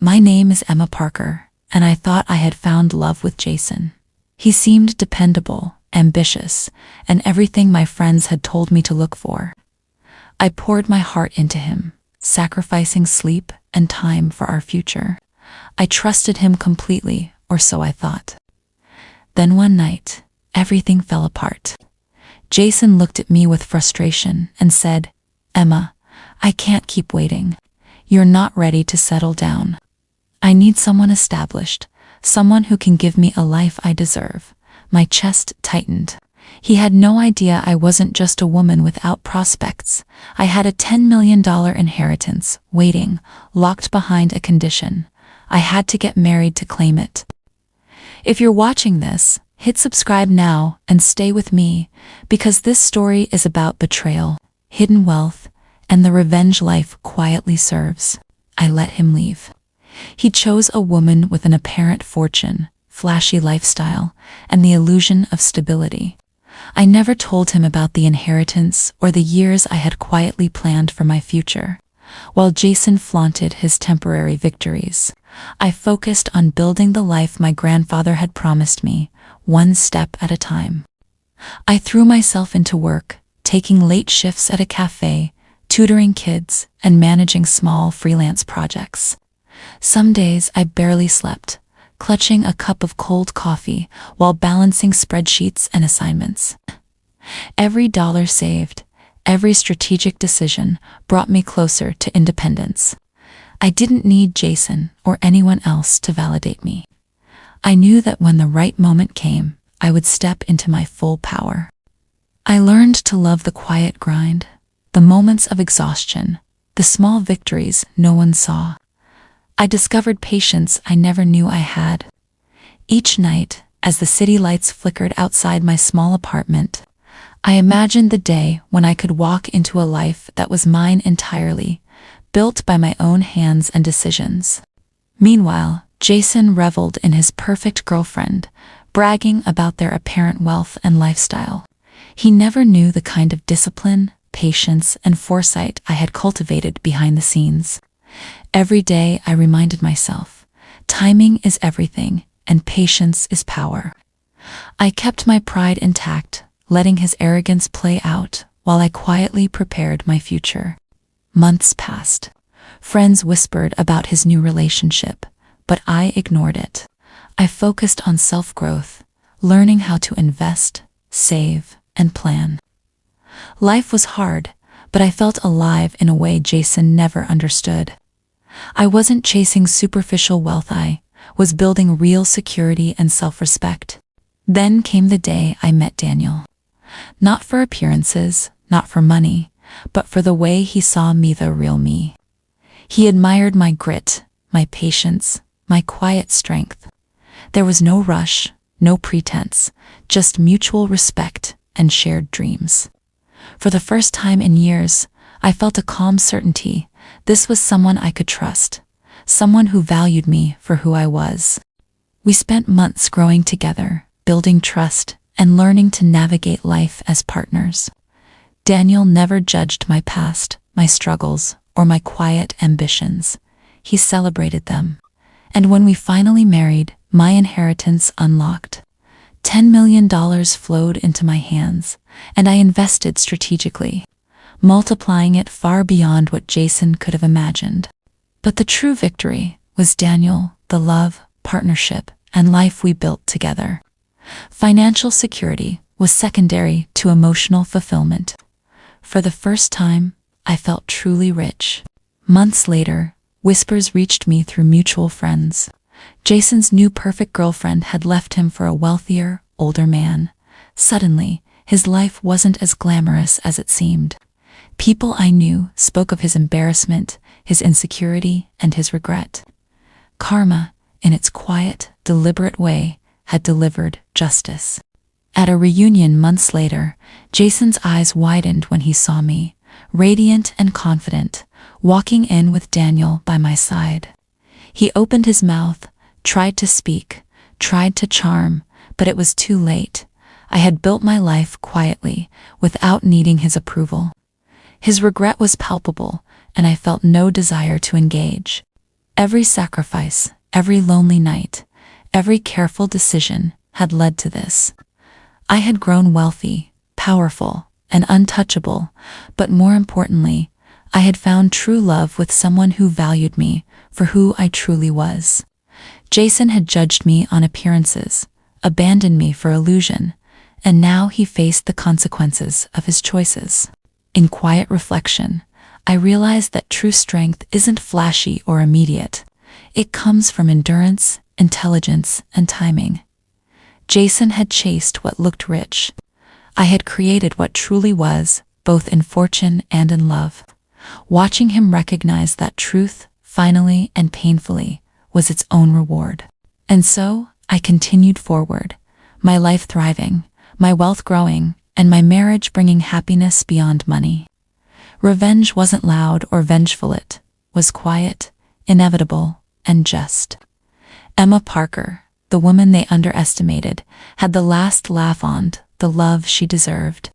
My name is Emma Parker, and I thought I had found love with Jason. He seemed dependable, ambitious, and everything my friends had told me to look for. I poured my heart into him, sacrificing sleep and time for our future. I trusted him completely, or so I thought. Then one night, everything fell apart. Jason looked at me with frustration and said, "Emma, I can't keep waiting. You're not ready to settle down. I need someone established, someone who can give me a life I deserve." My chest tightened. He had no idea I wasn't just a woman without prospects. I had a $10 million inheritance, waiting, locked behind a condition. I had to get married to claim it. If you're watching this, hit subscribe now and stay with me, because this story is about betrayal, hidden wealth, and the revenge life quietly serves. I let him leave. He chose a woman with an apparent fortune, flashy lifestyle, and the illusion of stability. I never told him about the inheritance or the years I had quietly planned for my future. While Jason flaunted his temporary victories, I focused on building the life my grandfather had promised me, one step at a time. I threw myself into work, taking late shifts at a cafe, tutoring kids, and managing small freelance projects. Some days I barely slept, clutching a cup of cold coffee while balancing spreadsheets and assignments. Every dollar saved, every strategic decision brought me closer to independence. I didn't need Jason or anyone else to validate me. I knew that when the right moment came, I would step into my full power. I learned to love the quiet grind, the moments of exhaustion, the small victories no one saw. I discovered patience I never knew I had. Each night, as the city lights flickered outside my small apartment, I imagined the day when I could walk into a life that was mine entirely, built by my own hands and decisions. Meanwhile, Jason reveled in his perfect girlfriend, bragging about their apparent wealth and lifestyle. He never knew the kind of discipline, patience, and foresight I had cultivated behind the scenes. Every day I reminded myself, timing is everything and patience is power. I kept my pride intact, letting his arrogance play out while I quietly prepared my future. Months passed. Friends whispered about his new relationship, but I ignored it. I focused on self-growth, learning how to invest, save, and plan. Life was hard, but I felt alive in a way Jason never understood. I wasn't chasing superficial wealth, I was building real security and self-respect. Then came the day I met Daniel. Not for appearances, not for money, but for the way he saw me, the real me. He admired my grit, my patience, my quiet strength. There was no rush, no pretense, just mutual respect and shared dreams. For the first time in years, I felt a calm certainty. This was someone I could trust, someone who valued me for who I was. We spent months growing together, building trust, and learning to navigate life as partners. Daniel never judged my past, my struggles, or my quiet ambitions. He celebrated them. And when we finally married, my inheritance unlocked. $10 million flowed into my hands, and I invested strategically, multiplying it far beyond what Jason could have imagined. But the true victory was Daniel, the love, partnership, and life we built together. Financial security was secondary to emotional fulfillment. For the first time, I felt truly rich. Months later, whispers reached me through mutual friends. Jason's new perfect girlfriend had left him for a wealthier, older man. Suddenly, his life wasn't as glamorous as it seemed. People I knew spoke of his embarrassment, his insecurity, and his regret. Karma, in its quiet, deliberate way, had delivered justice. At a reunion months later, Jason's eyes widened when he saw me, radiant and confident, walking in with Daniel by my side. He opened his mouth, tried to speak, tried to charm, but it was too late. I had built my life quietly, without needing his approval. His regret was palpable, and I felt no desire to engage. Every sacrifice, every lonely night, every careful decision had led to this. I had grown wealthy, powerful, and untouchable, but more importantly, I had found true love with someone who valued me for who I truly was. Jason had judged me on appearances, abandoned me for illusion, and now he faced the consequences of his choices. In quiet reflection, I realized that true strength isn't flashy or immediate. It comes from endurance, intelligence, and timing. Jason had chased what looked rich. I had created what truly was, both in fortune and in love. Watching him recognize that truth, finally and painfully, was its own reward. And so, I continued forward, my life thriving, my wealth growing, and my marriage bringing happiness beyond money. Revenge wasn't loud or vengeful, it was quiet, inevitable, and just. Emma Parker, the woman they underestimated, had the last laugh on the love she deserved.